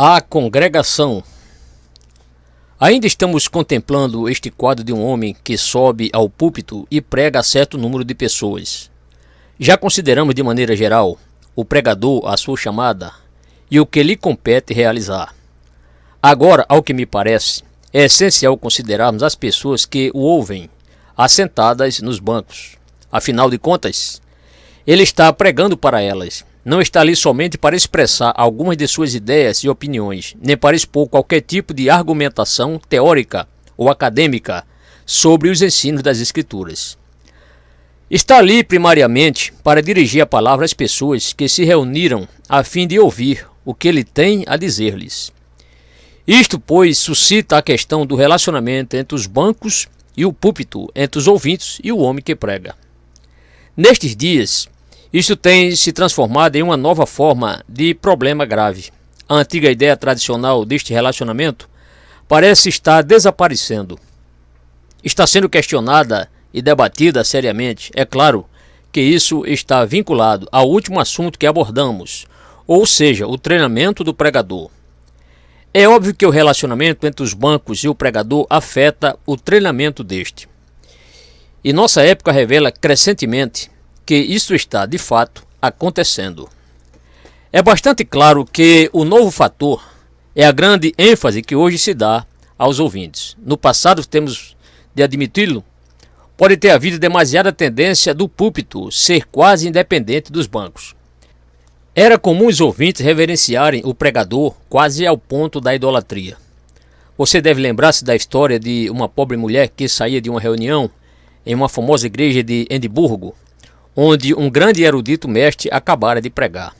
A congregação. Ainda estamos contemplando este quadro de um homem que sobe ao púlpito e prega a certo número de pessoas. Já consideramos de maneira geral o pregador, a sua chamada e o que lhe compete realizar. Agora, ao que me parece, é essencial considerarmos as pessoas que o ouvem, assentadas nos bancos. Afinal de contas, ele está pregando para elas. Não está ali somente para expressar algumas de suas ideias e opiniões, nem para expor qualquer tipo de argumentação teórica ou acadêmica sobre os ensinos das Escrituras. Está ali primariamente para dirigir a palavra às pessoas que se reuniram a fim de ouvir o que ele tem a dizer-lhes. Isto, pois, suscita a questão do relacionamento entre os bancos e o púlpito, entre os ouvintes e o homem que prega. Nestes dias, isto tem se transformado em uma nova forma de problema grave. A antiga ideia tradicional deste relacionamento parece estar desaparecendo. Está sendo questionada e debatida seriamente. É claro que isso está vinculado ao último assunto que abordamos, ou seja, o treinamento do pregador. É óbvio que o relacionamento entre os bancos e o pregador afeta o treinamento deste. E nossa época revela crescentemente que isso está, de fato, acontecendo. É bastante claro que o novo fator é a grande ênfase que hoje se dá aos ouvintes. No passado, temos de admiti-lo, pode ter havido demasiada tendência do púlpito ser quase independente dos bancos. Era comum os ouvintes reverenciarem o pregador quase ao ponto da idolatria. Você deve lembrar-se da história de uma pobre mulher que saía de uma reunião em uma famosa igreja de Edimburgo, onde um grande erudito mestre acabara de pregar.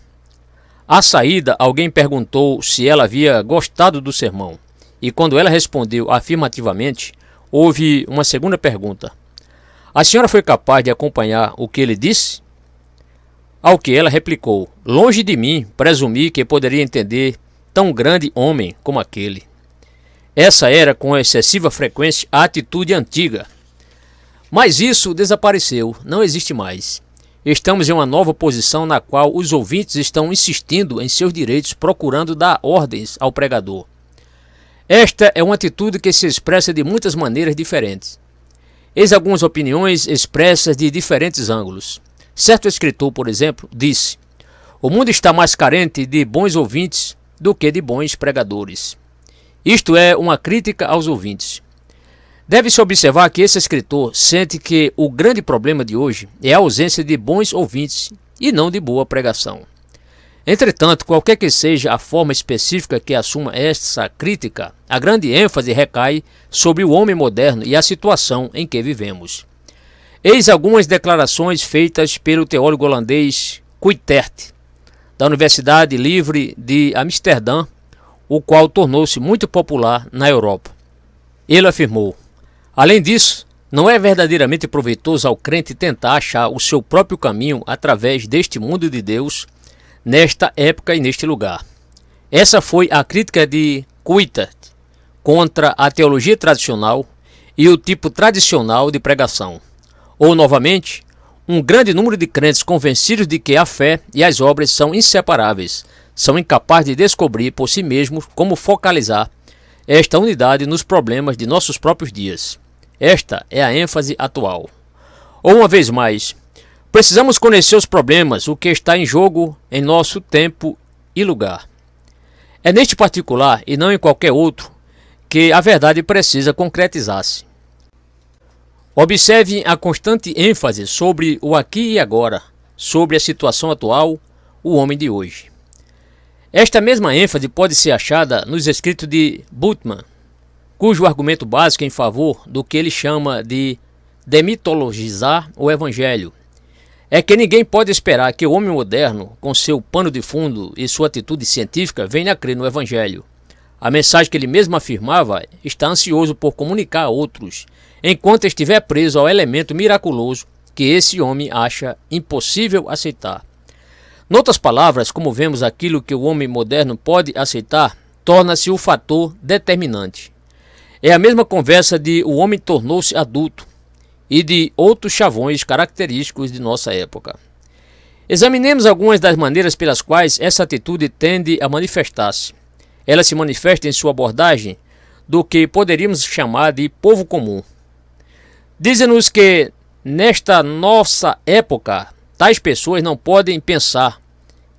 À saída, alguém perguntou se ela havia gostado do sermão, e quando ela respondeu afirmativamente, houve uma segunda pergunta. A senhora foi capaz de acompanhar o que ele disse? Ao que ela replicou, longe de mim presumir que poderia entender tão grande homem como aquele. Essa era, com excessiva frequência, a atitude antiga. Mas isso desapareceu, não existe mais. Estamos em uma nova posição na qual os ouvintes estão insistindo em seus direitos, procurando dar ordens ao pregador. Esta é uma atitude que se expressa de muitas maneiras diferentes. Eis algumas opiniões expressas de diferentes ângulos. Certo escritor, por exemplo, disse: o mundo está mais carente de bons ouvintes do que de bons pregadores. Isto é uma crítica aos ouvintes. Deve-se observar que esse escritor sente que o grande problema de hoje é a ausência de bons ouvintes e não de boa pregação. Entretanto, qualquer que seja a forma específica que assuma essa crítica, a grande ênfase recai sobre o homem moderno e a situação em que vivemos. Eis algumas declarações feitas pelo teólogo holandês Cuijtert, da Universidade Livre de Amsterdã, o qual tornou-se muito popular na Europa. Ele afirmou: além disso, não é verdadeiramente proveitoso ao crente tentar achar o seu próprio caminho através deste mundo de Deus, nesta época e neste lugar. Essa foi a crítica de Cuijtert contra a teologia tradicional e o tipo tradicional de pregação. Ou, novamente, um grande número de crentes convencidos de que a fé e as obras são inseparáveis, são incapazes de descobrir por si mesmos como focalizar esta unidade nos problemas de nossos próprios dias. Esta é a ênfase atual. Ou, uma vez mais, precisamos conhecer os problemas, o que está em jogo em nosso tempo e lugar. É neste particular, e não em qualquer outro, que a verdade precisa concretizar-se. Observe a constante ênfase sobre o aqui e agora, sobre a situação atual, o homem de hoje. Esta mesma ênfase pode ser achada nos escritos de Bultmann, cujo argumento básico é em favor do que ele chama de demitologizar o Evangelho é que ninguém pode esperar que o homem moderno, com seu pano de fundo e sua atitude científica, venha a crer no Evangelho. A mensagem que ele mesmo afirmava está ansioso por comunicar a outros, enquanto estiver preso ao elemento miraculoso que esse homem acha impossível aceitar. Noutras palavras, como vemos, aquilo que o homem moderno pode aceitar torna-se o fator determinante. É a mesma conversa de o homem tornou-se adulto e de outros chavões característicos de nossa época. Examinemos algumas das maneiras pelas quais essa atitude tende a manifestar-se. ela se manifesta em sua abordagem do que poderíamos chamar de povo comum. Dizem-nos que, nesta nossa época, tais pessoas não podem pensar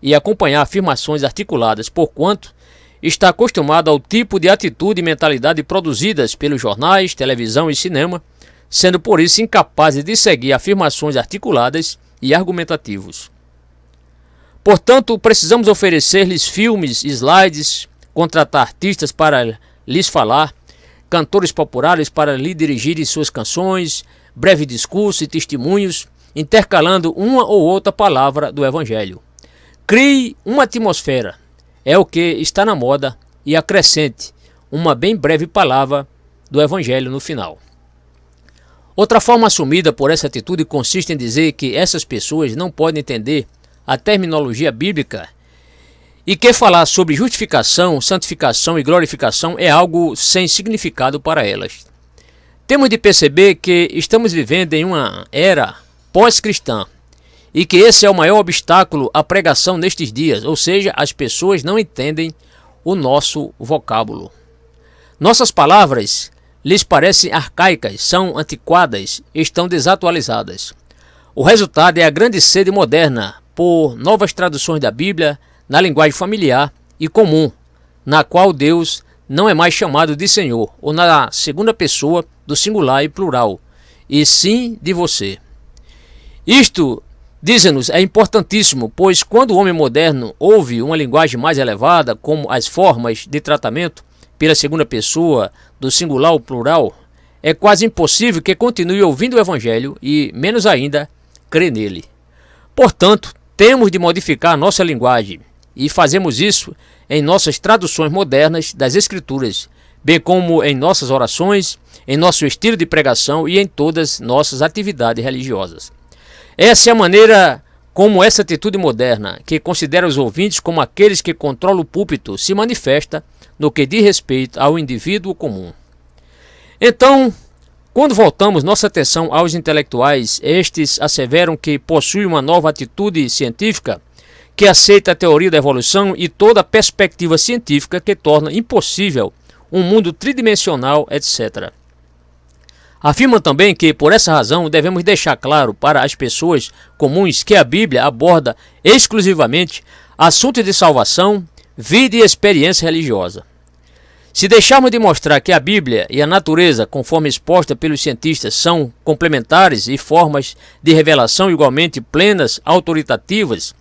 e acompanhar afirmações articuladas, porquanto está acostumado ao tipo de atitude e mentalidade produzidas pelos jornais, televisão e cinema, sendo por isso incapazes de seguir afirmações articuladas e argumentativos. Portanto, precisamos oferecer-lhes filmes, slides, contratar artistas para lhes falar, cantores populares para lhe dirigirem suas canções, breve discurso e testemunhos, intercalando uma ou outra palavra do Evangelho. Crie uma atmosfera, é o que está na moda, e acrescente uma bem breve palavra do Evangelho no final. Outra forma assumida por essa atitude consiste em dizer que essas pessoas não podem entender a terminologia bíblica e que falar sobre justificação, santificação e glorificação é algo sem significado para elas. Temos de perceber que estamos vivendo em uma era pós-cristã e que esse é o maior obstáculo à pregação nestes dias, ou seja, as pessoas não entendem o nosso vocábulo. Nossas palavras lhes parecem arcaicas, são antiquadas, estão desatualizadas. O resultado é a grande sede moderna por novas traduções da Bíblia na linguagem familiar e comum, na qual Deus não é mais chamado de Senhor, ou na segunda pessoa do singular e plural, e sim de você. Isto, dizem-nos, é importantíssimo, pois quando o homem moderno ouve uma linguagem mais elevada, como as formas de tratamento pela segunda pessoa do singular ou plural, é quase impossível que continue ouvindo o Evangelho e, menos ainda, crê nele. Portanto, temos de modificar a nossa linguagem, e fazemos isso em nossas traduções modernas das Escrituras, bem como em nossas orações, em nosso estilo de pregação e em todas nossas atividades religiosas. Essa é a maneira como essa atitude moderna, que considera os ouvintes como aqueles que controlam o púlpito, se manifesta no que diz respeito ao indivíduo comum. Então, quando voltamos nossa atenção aos intelectuais, estes asseveram que possuem uma nova atitude científica que aceita a teoria da evolução e toda a perspectiva científica que torna impossível um mundo tridimensional, etc. Afirmam também que, por essa razão, devemos deixar claro para as pessoas comuns que a Bíblia aborda exclusivamente assuntos de salvação, vida e experiência religiosa. Se deixarmos de mostrar que a Bíblia e a natureza, conforme exposta pelos cientistas, são complementares e formas de revelação igualmente plenas, autoritativas,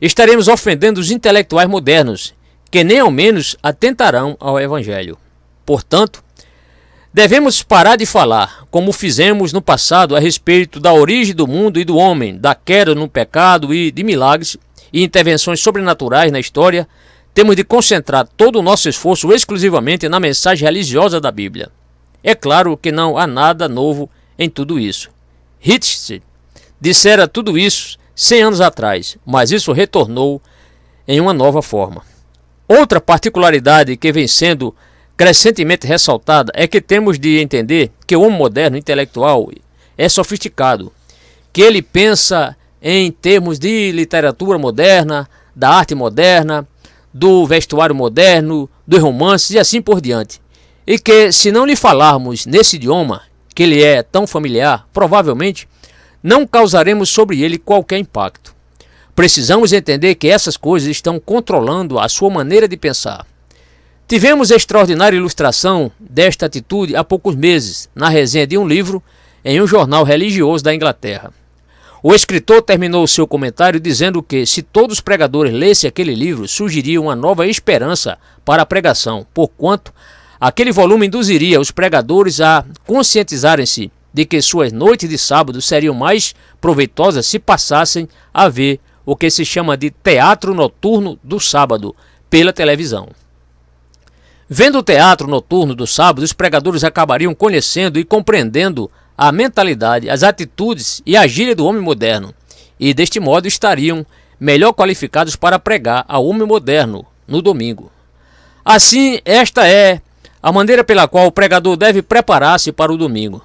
estaremos ofendendo os intelectuais modernos, que nem ao menos atentarão ao Evangelho. Portanto, devemos parar de falar, como fizemos no passado, a respeito da origem do mundo e do homem, da queda no pecado e de milagres e intervenções sobrenaturais na história. Temos de concentrar todo o nosso esforço exclusivamente na mensagem religiosa da Bíblia. É claro que não há nada novo em tudo isso. Nietzsche dissera tudo isso 100 anos atrás, mas isso retornou em uma nova forma. Outra particularidade que vem sendo crescentemente ressaltada é que temos de entender que o homem moderno intelectual é sofisticado, que ele pensa em termos de literatura moderna, da arte moderna, do vestuário moderno, dos romances e assim por diante. E que, se não lhe falarmos nesse idioma, que lhe é tão familiar, provavelmente não causaremos sobre ele qualquer impacto. Precisamos entender que essas coisas estão controlando a sua maneira de pensar. Tivemos a extraordinária ilustração desta atitude há poucos meses, na resenha de um livro em um jornal religioso da Inglaterra. O escritor terminou seu comentário dizendo que, se todos os pregadores lessem aquele livro, surgiria uma nova esperança para a pregação, porquanto aquele volume induziria os pregadores a conscientizarem-se de que suas noites de sábado seriam mais proveitosas se passassem a ver o que se chama de teatro noturno do sábado pela televisão. Vendo o teatro noturno do sábado, os pregadores acabariam conhecendo e compreendendo a mentalidade, as atitudes e a gíria do homem moderno, e deste modo estariam melhor qualificados para pregar ao homem moderno no domingo. Assim, esta é a maneira pela qual o pregador deve preparar-se para o domingo.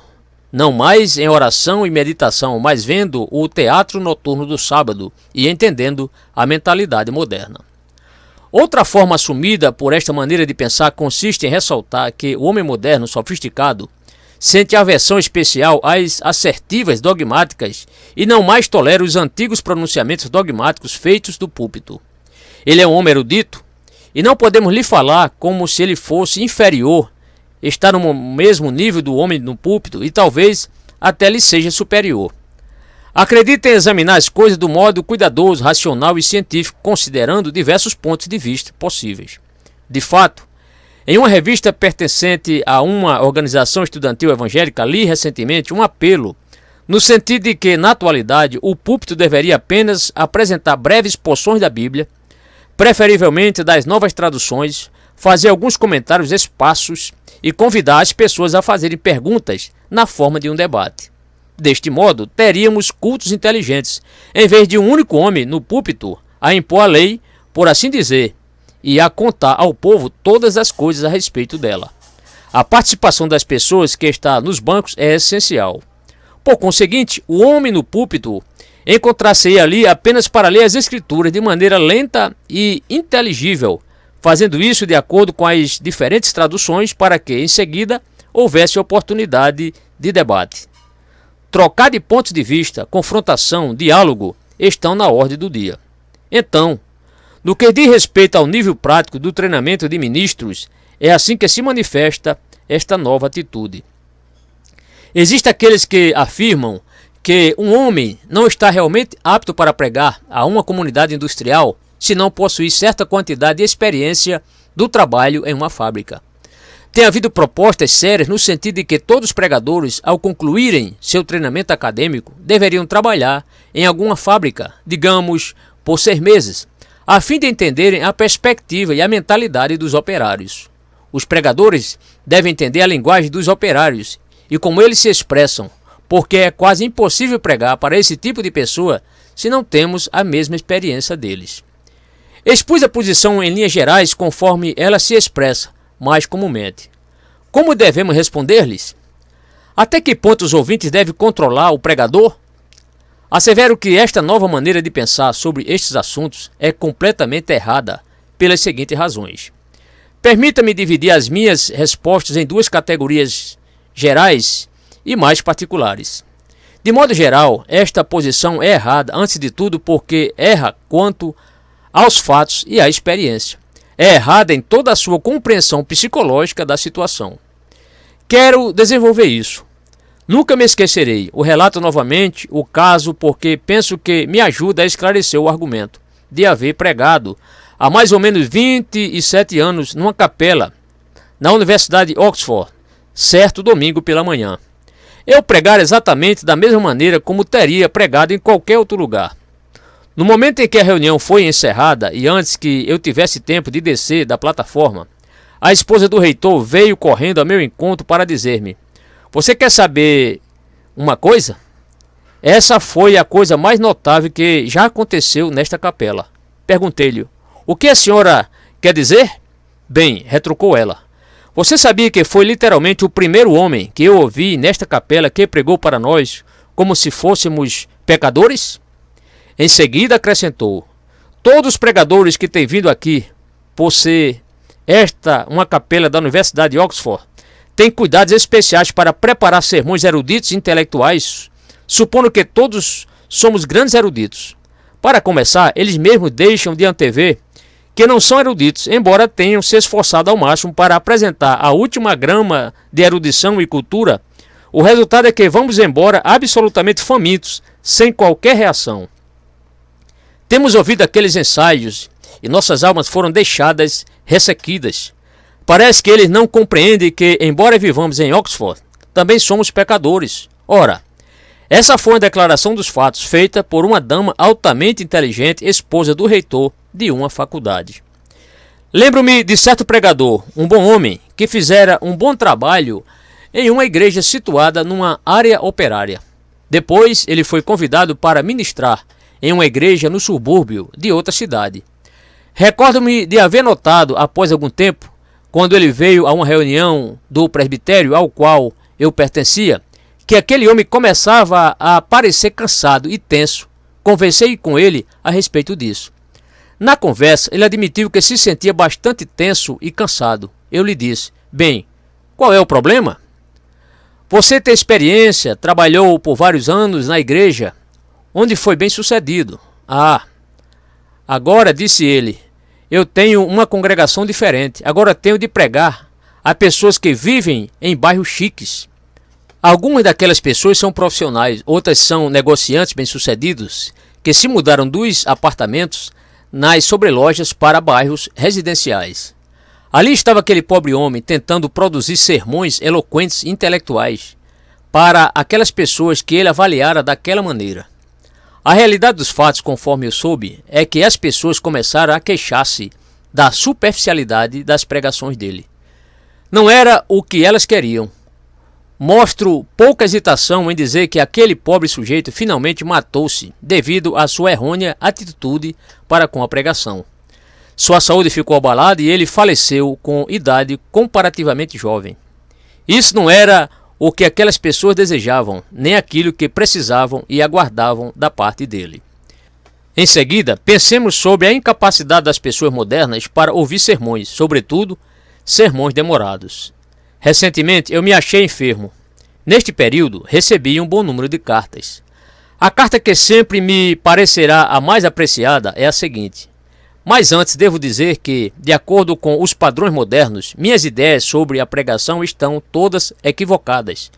Não mais em oração e meditação, mas vendo o teatro noturno do sábado e entendendo a mentalidade moderna. Outra forma assumida por esta maneira de pensar consiste em ressaltar que o homem moderno sofisticado sente aversão especial às assertivas dogmáticas e não mais tolera os antigos pronunciamentos dogmáticos feitos do púlpito. Ele é um homem erudito e não podemos lhe falar como se ele fosse inferior, está no mesmo nível do homem no púlpito e talvez até lhe seja superior. Acredita em examinar as coisas do modo cuidadoso, racional e científico, considerando diversos pontos de vista possíveis. De fato, em uma revista pertencente a uma organização estudantil evangélica, li recentemente um apelo no sentido de que, na atualidade, o púlpito deveria apenas apresentar breves porções da Bíblia, preferivelmente das novas traduções, fazer alguns comentários esparsos e convidar as pessoas a fazerem perguntas na forma de um debate. Deste modo, teríamos cultos inteligentes, em vez de um único homem no púlpito a impor a lei, por assim dizer, e a contar ao povo todas as coisas a respeito dela. A participação das pessoas que está nos bancos é essencial. Por conseguinte, o homem no púlpito encontrar-se ali apenas para ler as escrituras de maneira lenta e inteligível, fazendo isso de acordo com as diferentes traduções para que, em seguida, houvesse oportunidade de debate. Trocar de pontos de vista, confrontação, diálogo estão na ordem do dia. Então, no que diz respeito ao nível prático do treinamento de ministros, é assim que se manifesta esta nova atitude. Existem aqueles que afirmam que um homem não está realmente apto para pregar a uma comunidade industrial se não possuir certa quantidade de experiência do trabalho em uma fábrica. Tem havido propostas sérias no sentido de que todos os pregadores, ao concluírem seu treinamento acadêmico, deveriam trabalhar em alguma fábrica, digamos, por 6 meses, a fim de entenderem a perspectiva e a mentalidade dos operários. Os pregadores devem entender a linguagem dos operários e como eles se expressam, porque é quase impossível pregar para esse tipo de pessoa se não temos a mesma experiência deles. Expus a posição em linhas gerais conforme ela se expressa mais comumente. Como devemos responder-lhes? Até que ponto os ouvintes devem controlar o pregador? Assevero que esta nova maneira de pensar sobre estes assuntos é completamente errada pelas seguintes razões. Permita-me dividir as minhas respostas em 2 categorias gerais e mais particulares. De modo geral, esta posição é errada antes de tudo porque erra quanto aos fatos e à experiência. É errada em toda a sua compreensão psicológica da situação. Quero desenvolver isso. Nunca me esquecerei. O relato novamente o caso porque penso que me ajuda a esclarecer o argumento de haver pregado há mais ou menos 27 anos numa capela na Universidade de Oxford, certo domingo pela manhã. Eu pregar exatamente da mesma maneira como teria pregado em qualquer outro lugar. No momento em que a reunião foi encerrada e antes que eu tivesse tempo de descer da plataforma, a esposa do reitor veio correndo ao meu encontro para dizer-me: "Você quer saber uma coisa?" Essa foi a coisa mais notável que já aconteceu nesta capela. Perguntei-lhe: "O que a senhora quer dizer?" "Bem", retrucou ela, "você sabia que foi literalmente o primeiro homem que eu ouvi nesta capela que pregou para nós como se fôssemos pecadores?" Em seguida acrescentou: "Todos os pregadores que têm vindo aqui, por ser esta uma capela da Universidade de Oxford, têm cuidados especiais para preparar sermões eruditos e intelectuais, supondo que todos somos grandes eruditos. Para começar, eles mesmos deixam de antever que não são eruditos, embora tenham se esforçado ao máximo para apresentar a última grama de erudição e cultura. O resultado é que vamos embora absolutamente famintos, sem qualquer reação. Temos ouvido aqueles ensaios e nossas almas foram deixadas ressequidas. Parece que eles não compreendem que, embora vivamos em Oxford, também somos pecadores. Ora, essa foi uma declaração dos fatos feita por uma dama altamente inteligente, esposa do reitor de uma faculdade. Lembro-me de certo pregador, um bom homem, que fizera um bom trabalho em uma igreja situada numa área operária. Depois ele foi convidado para ministrar em uma igreja no subúrbio de outra cidade. Recordo-me de haver notado, após algum tempo, quando ele veio a uma reunião do presbitério ao qual eu pertencia, que aquele homem começava a parecer cansado e tenso. Conversei com ele a respeito disso. Na conversa, ele admitiu que se sentia bastante tenso e cansado. Eu lhe disse: bem, qual é o problema? Você tem experiência, trabalhou por vários anos na igreja, onde foi bem sucedido. Ah, agora, disse ele, eu tenho uma congregação diferente. Agora tenho de pregar a pessoas que vivem em bairros chiques. Algumas daquelas pessoas são profissionais, outras são negociantes bem-sucedidos que se mudaram dos apartamentos nas sobrelojas para bairros residenciais. Ali estava aquele pobre homem tentando produzir sermões eloquentes e intelectuais para aquelas pessoas que ele avaliara daquela maneira. A realidade dos fatos, conforme eu soube, é que as pessoas começaram a queixar-se da superficialidade das pregações dele. Não era o que elas queriam. Mostro pouca hesitação em dizer que aquele pobre sujeito finalmente matou-se devido à sua errônea atitude para com a pregação. Sua saúde ficou abalada e ele faleceu com idade comparativamente jovem. Isso não era o que aquelas pessoas desejavam, nem aquilo que precisavam e aguardavam da parte dele. Em seguida, pensemos sobre a incapacidade das pessoas modernas para ouvir sermões, sobretudo sermões demorados. Recentemente eu me achei enfermo. Neste período recebi um bom número de cartas. A carta que sempre me parecerá a mais apreciada é a seguinte. Mas antes devo dizer que, de acordo com os padrões modernos, minhas ideias sobre a pregação estão todas equivocadas,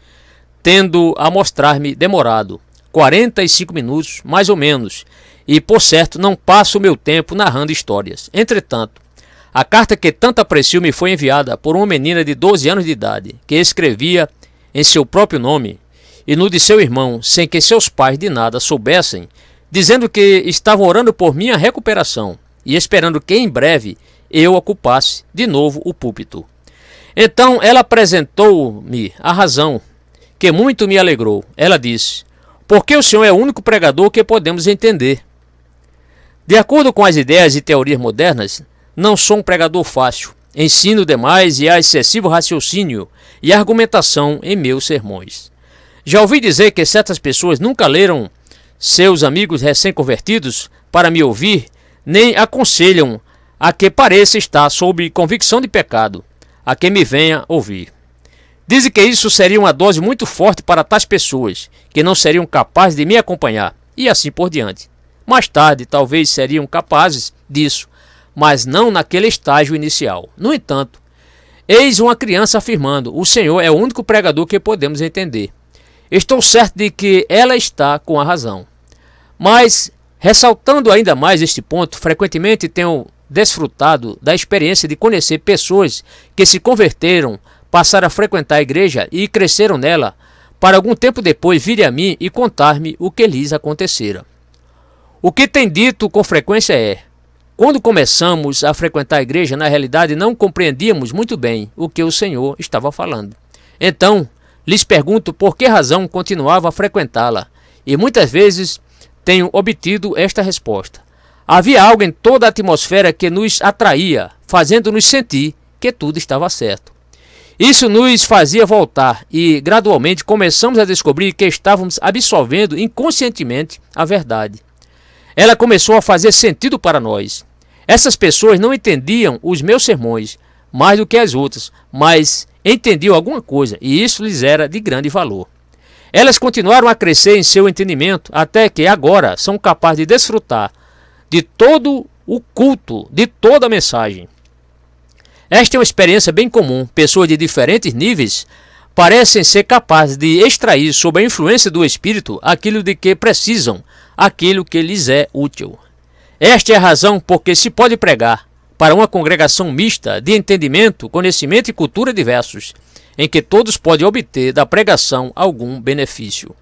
tendo a mostrar-me demorado, 45 minutos mais ou menos, e por certo não passo o meu tempo narrando histórias. Entretanto, a carta que tanto aprecio me foi enviada por uma menina de 12 anos de idade, que escrevia em seu próprio nome e no de seu irmão, sem que seus pais de nada soubessem, dizendo que estavam orando por minha recuperação e esperando que em breve eu ocupasse de novo o púlpito. Então ela apresentou-me a razão, que muito me alegrou. Ela disse: porque o senhor é o único pregador que podemos entender. De acordo com as ideias e teorias modernas, não sou um pregador fácil. Ensino demais e há excessivo raciocínio e argumentação em meus sermões. Já ouvi dizer que certas pessoas nunca leram seus amigos recém-convertidos para me ouvir, nem aconselham a que pareça estar sob convicção de pecado, a que me venha ouvir. Dizem que isso seria uma dose muito forte para tais pessoas, que não seriam capazes de me acompanhar, e assim por diante. Mais tarde, talvez seriam capazes disso, mas não naquele estágio inicial. No entanto, eis uma criança afirmando: o Senhor é o único pregador que podemos entender. Estou certo de que ela está com a razão. Mas, ressaltando ainda mais este ponto, frequentemente tenho desfrutado da experiência de conhecer pessoas que se converteram, passaram a frequentar a igreja e cresceram nela, para algum tempo depois virem a mim e contar-me o que lhes acontecera. O que tem dito com frequência é: quando começamos a frequentar a igreja, na realidade não compreendíamos muito bem o que o Senhor estava falando. Então, lhes pergunto por que razão continuava a frequentá-la, e muitas vezes tenho obtido esta resposta: havia algo em toda a atmosfera que nos atraía, fazendo-nos sentir que tudo estava certo. Isso nos fazia voltar e, gradualmente, começamos a descobrir que estávamos absorvendo inconscientemente a verdade. Ela começou a fazer sentido para nós. Essas pessoas não entendiam os meus sermões mais do que as outras, mas entendiam alguma coisa, e isso lhes era de grande valor. Elas continuaram a crescer em seu entendimento até que agora são capazes de desfrutar de todo o culto, de toda a mensagem. Esta é uma experiência bem comum. Pessoas de diferentes níveis parecem ser capazes de extrair sob a influência do Espírito aquilo de que precisam, aquilo que lhes é útil. Esta é a razão por que se pode pregar para uma congregação mista de entendimento, conhecimento e cultura diversos, em que todos podem obter da pregação algum benefício.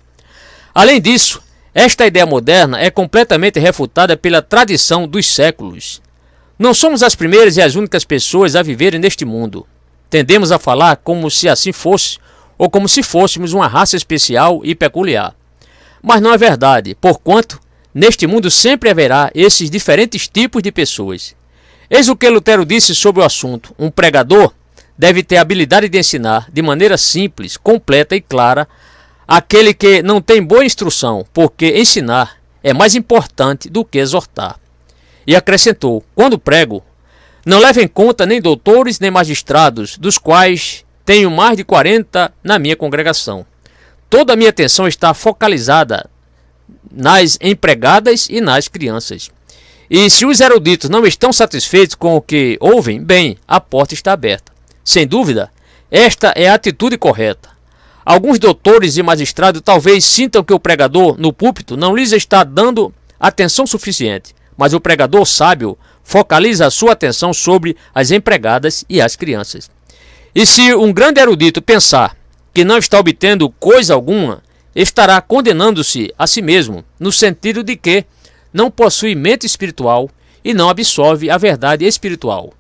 Além disso, esta ideia moderna é completamente refutada pela tradição dos séculos. Não somos as primeiras e as únicas pessoas a viverem neste mundo. Tendemos a falar como se assim fosse, ou como se fôssemos uma raça especial e peculiar. Mas não é verdade, porquanto neste mundo sempre haverá esses diferentes tipos de pessoas. Eis o que Lutero disse sobre o assunto: um pregador deve ter a habilidade de ensinar de maneira simples, completa e clara aquele que não tem boa instrução, porque ensinar é mais importante do que exortar. E acrescentou: quando prego, não levo em conta nem doutores nem magistrados, dos quais tenho mais de 40 na minha congregação. Toda a minha atenção está focalizada nas empregadas e nas crianças. E se os eruditos não estão satisfeitos com o que ouvem, bem, a porta está aberta. Sem dúvida, esta é a atitude correta. Alguns doutores e magistrados talvez sintam que o pregador no púlpito não lhes está dando atenção suficiente, mas o pregador sábio focaliza a sua atenção sobre as empregadas e as crianças. E se um grande erudito pensar que não está obtendo coisa alguma, estará condenando-se a si mesmo, no sentido de que não possui mente espiritual e não absorve a verdade espiritual.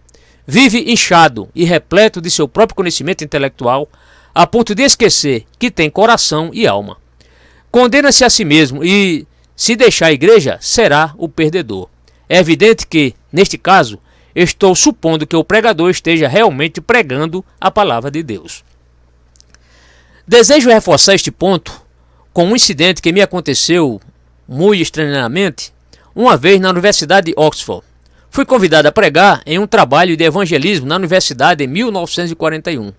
Vive inchado e repleto de seu próprio conhecimento intelectual, a ponto de esquecer que tem coração e alma. Condena-se a si mesmo e, se deixar a igreja, será o perdedor. É evidente que, neste caso, estou supondo que o pregador esteja realmente pregando a palavra de Deus. Desejo reforçar este ponto com um incidente que me aconteceu muito estranhamente uma vez na Universidade de Oxford. Fui convidado a pregar em um trabalho de evangelismo na universidade em 1941.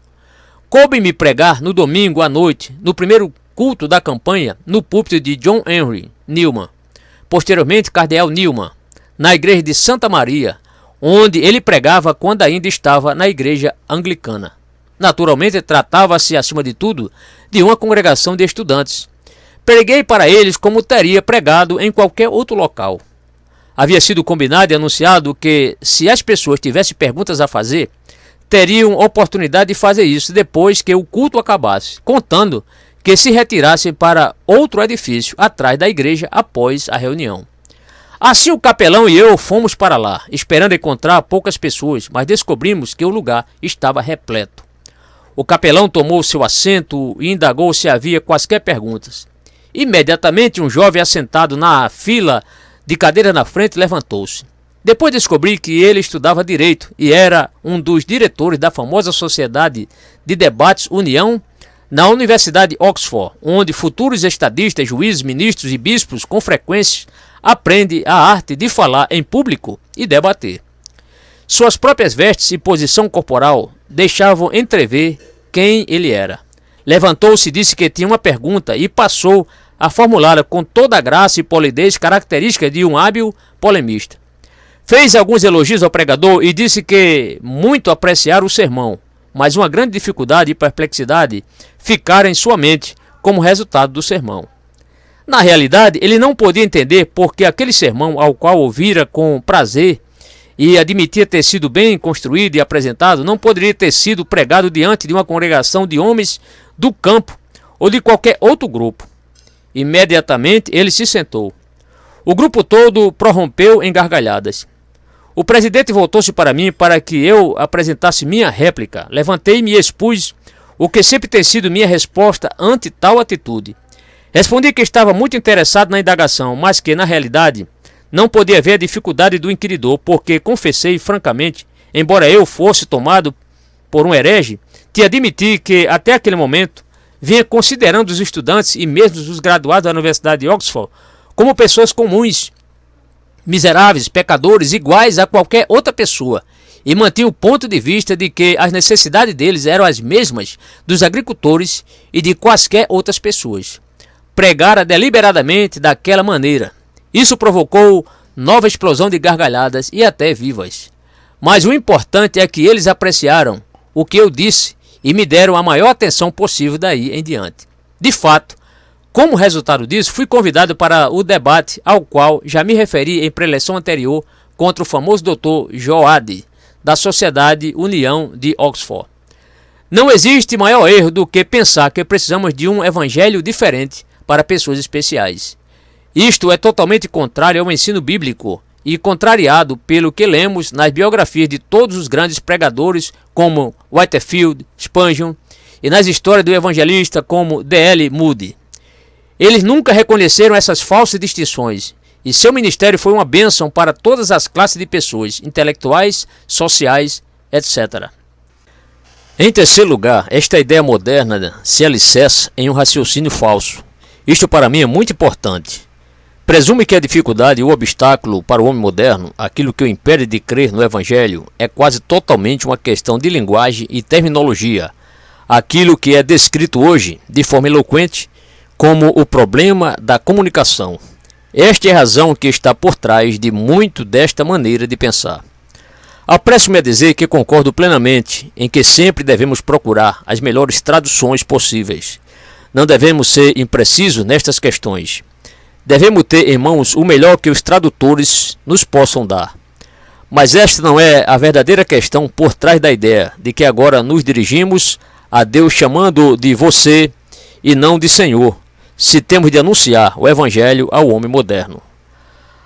Coube-me pregar no domingo à noite, no primeiro culto da campanha, no púlpito de John Henry Newman, posteriormente Cardeal Newman, na igreja de Santa Maria, onde ele pregava quando ainda estava na igreja anglicana. Naturalmente, tratava-se, acima de tudo, de uma congregação de estudantes. Preguei para eles como teria pregado em qualquer outro local. Havia sido combinado e anunciado que, se as pessoas tivessem perguntas a fazer, teriam oportunidade de fazer isso depois que o culto acabasse, contando que se retirassem para outro edifício atrás da igreja após a reunião. Assim o capelão e eu fomos para lá, esperando encontrar poucas pessoas, mas descobrimos que o lugar estava repleto. O capelão tomou seu assento e indagou se havia quaisquer perguntas. Imediatamente um jovem assentado na fila de cadeira na frente levantou-se. Depois descobri que ele estudava Direito e era um dos diretores da famosa Sociedade de Debates União na Universidade de Oxford, onde futuros estadistas, juízes, ministros e bispos com frequência aprendem a arte de falar em público e debater. Suas próprias vestes e posição corporal deixavam entrever quem ele era. Levantou-se e disse que tinha uma pergunta e passou a formulá-la com toda a graça e polidez característica de um hábil polemista. Fez alguns elogios ao pregador e disse que muito apreciara o sermão, mas uma grande dificuldade e perplexidade ficaram em sua mente como resultado do sermão. Na realidade, ele não podia entender porque aquele sermão, ao qual ouvira com prazer e admitia ter sido bem construído e apresentado, não poderia ter sido pregado diante de uma congregação de homens do campo ou de qualquer outro grupo. Imediatamente ele se sentou. O grupo todo prorrompeu em gargalhadas. O presidente voltou-se para mim para que eu apresentasse minha réplica. Levantei-me e expus o que sempre tem sido minha resposta ante tal atitude. Respondi que estava muito interessado na indagação, mas que, na realidade, não podia ver a dificuldade do inquiridor, porque confessei francamente, embora eu fosse tomado por um herege, te admiti que, até aquele momento, vinha considerando os estudantes e mesmo os graduados da Universidade de Oxford como pessoas comuns, miseráveis, pecadores, iguais a qualquer outra pessoa, e mantinha o ponto de vista de que as necessidades deles eram as mesmas dos agricultores e de quaisquer outras pessoas. Pregara deliberadamente daquela maneira. Isso provocou nova explosão de gargalhadas e até vivas. Mas o importante é que eles apreciaram o que eu disse e me deram a maior atenção possível daí em diante. De fato, como resultado disso, fui convidado para o debate ao qual já me referi em preleção anterior contra o famoso Dr. Joad, da Sociedade União de Oxford. Não existe maior erro do que pensar que precisamos de um evangelho diferente para pessoas especiais. Isto é totalmente contrário ao ensino bíblico e contrariado pelo que lemos nas biografias de todos os grandes pregadores como Whitefield, Spurgeon e nas histórias do evangelista como D.L. Moody. Eles nunca reconheceram essas falsas distinções e seu ministério foi uma bênção para todas as classes de pessoas, intelectuais, sociais, etc. Em terceiro lugar, esta ideia moderna se alicerça em um raciocínio falso. Isto para mim é muito importante. Presume que a dificuldade e o obstáculo para o homem moderno, aquilo que o impede de crer no Evangelho, é quase totalmente uma questão de linguagem e terminologia. Aquilo que é descrito hoje, de forma eloquente, como o problema da comunicação. Esta é a razão que está por trás de muito desta maneira de pensar. Apresso-me a dizer que concordo plenamente em que sempre devemos procurar as melhores traduções possíveis. Não devemos ser imprecisos nestas questões. Devemos ter em mãos o melhor que os tradutores nos possam dar. Mas esta não é a verdadeira questão por trás da ideia de que agora nos dirigimos a Deus chamando de você e não de Senhor, se temos de anunciar o Evangelho ao homem moderno.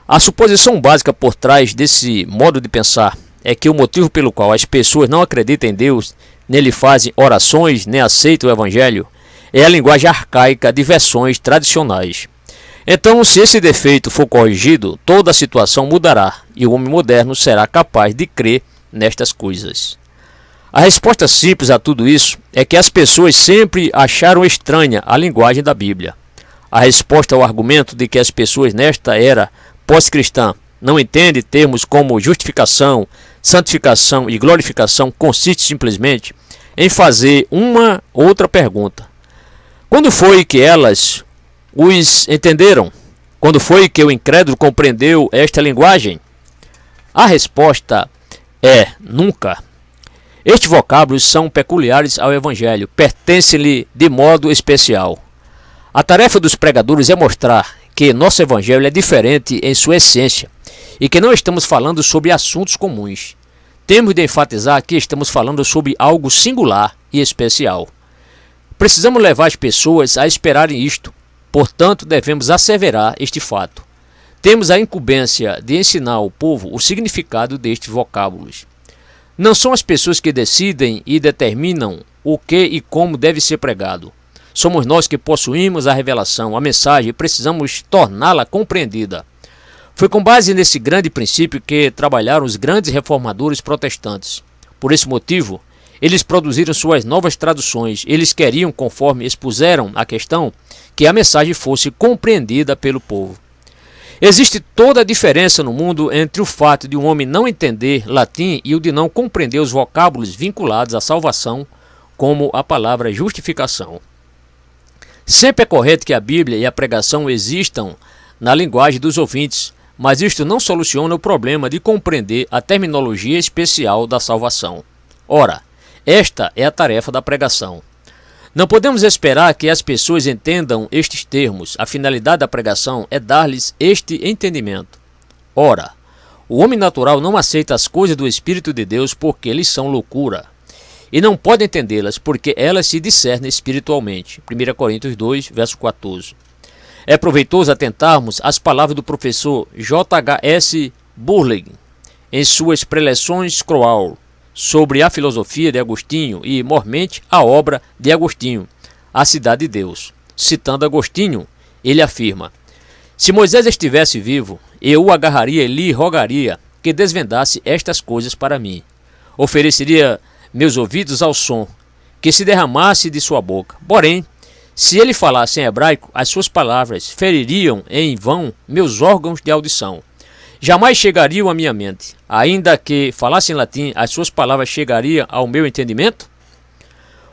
A suposição básica por trás desse modo de pensar é que o motivo pelo qual as pessoas não acreditam em Deus, nem lhe fazem orações, nem aceitam o Evangelho, é a linguagem arcaica de versões tradicionais. Então, se esse defeito for corrigido, toda a situação mudará e o homem moderno será capaz de crer nestas coisas. A resposta simples a tudo isso é que as pessoas sempre acharam estranha a linguagem da Bíblia. A resposta ao argumento de que as pessoas nesta era pós-cristã não entendem termos como justificação, santificação e glorificação consiste simplesmente em fazer uma outra pergunta. Quando foi que elas os entenderam? Quando foi que o incrédulo compreendeu esta linguagem? A resposta é nunca. Estes vocábulos são peculiares ao Evangelho, pertencem-lhe de modo especial. A tarefa dos pregadores é mostrar que nosso Evangelho é diferente em sua essência e que não estamos falando sobre assuntos comuns. Temos de enfatizar que estamos falando sobre algo singular e especial. Precisamos levar as pessoas a esperarem isto. Portanto, devemos asseverar este fato. Temos a incumbência de ensinar ao povo o significado destes vocábulos. Não são as pessoas que decidem e determinam o que e como deve ser pregado. Somos nós que possuímos a revelação, a mensagem, e precisamos torná-la compreendida. Foi com base nesse grande princípio que trabalharam os grandes reformadores protestantes. Por esse motivo, eles produziram suas novas traduções. Eles queriam, conforme expuseram a questão, que a mensagem fosse compreendida pelo povo. Existe toda a diferença no mundo entre o fato de um homem não entender latim e o de não compreender os vocábulos vinculados à salvação, como a palavra justificação. Sempre é correto que a Bíblia e a pregação existam na linguagem dos ouvintes, mas isto não soluciona o problema de compreender a terminologia especial da salvação. Ora, esta é a tarefa da pregação. Não podemos esperar que as pessoas entendam estes termos. A finalidade da pregação é dar-lhes este entendimento. Ora, o homem natural não aceita as coisas do Espírito de Deus porque eles são loucura, e não pode entendê-las porque elas se discernem espiritualmente. 1 Coríntios 2, verso 14. É proveitoso atentarmos às palavras do professor J.H.S. Burleigh em suas preleções Crowell sobre a filosofia de Agostinho e, mormente, a obra de Agostinho, A Cidade de Deus. Citando Agostinho, ele afirma: se Moisés estivesse vivo, eu o agarraria e lhe rogaria que desvendasse estas coisas para mim. Ofereceria meus ouvidos ao som que se derramasse de sua boca. Porém, se ele falasse em hebraico, as suas palavras feririam em vão meus órgãos de audição. Jamais chegariam à minha mente. Ainda que falasse em latim, as suas palavras chegariam ao meu entendimento?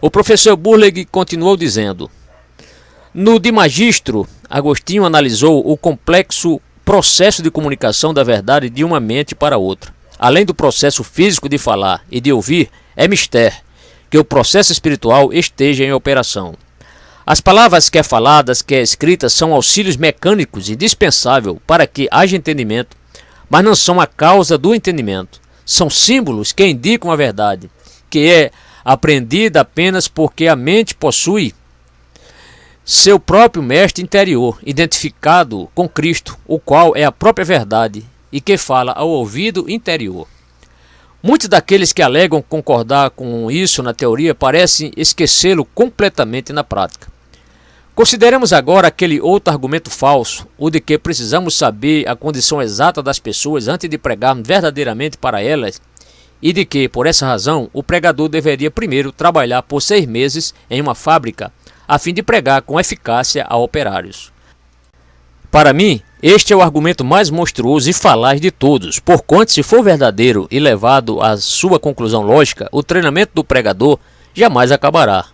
O professor Burleigh continuou dizendo: no De Magistro, Agostinho analisou o complexo processo de comunicação da verdade de uma mente para outra. Além do processo físico de falar e de ouvir, é mister que o processo espiritual esteja em operação. As palavras quer faladas, quer escritas, são auxílios mecânicos indispensáveis para que haja entendimento, mas não são a causa do entendimento. São símbolos que indicam a verdade, que é aprendida apenas porque a mente possui seu próprio mestre interior, identificado com Cristo, o qual é a própria verdade e que fala ao ouvido interior. Muitos daqueles que alegam concordar com isso na teoria parecem esquecê-lo completamente na prática. Consideremos agora aquele outro argumento falso, o de que precisamos saber a condição exata das pessoas antes de pregarmos verdadeiramente para elas, e de que, por essa razão, o pregador deveria primeiro trabalhar por 6 meses em uma fábrica, a fim de pregar com eficácia a operários. Para mim, Este é o argumento mais monstruoso e falaz de todos, porquanto, se for verdadeiro e levado à sua conclusão lógica, o treinamento do pregador jamais acabará.